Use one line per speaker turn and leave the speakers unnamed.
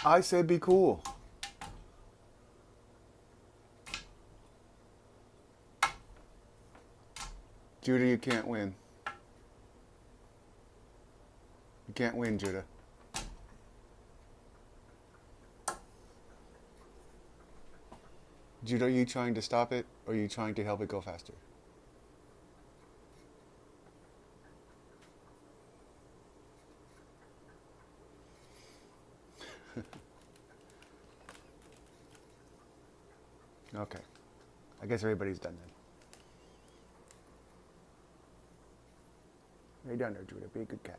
I said be cool. Judah, you can't win. You can't win, Judah. Judah, are you trying to stop it or are you trying to help it go faster? Okay. I guess everybody's done then. You're done there, Judah. Be a good cat.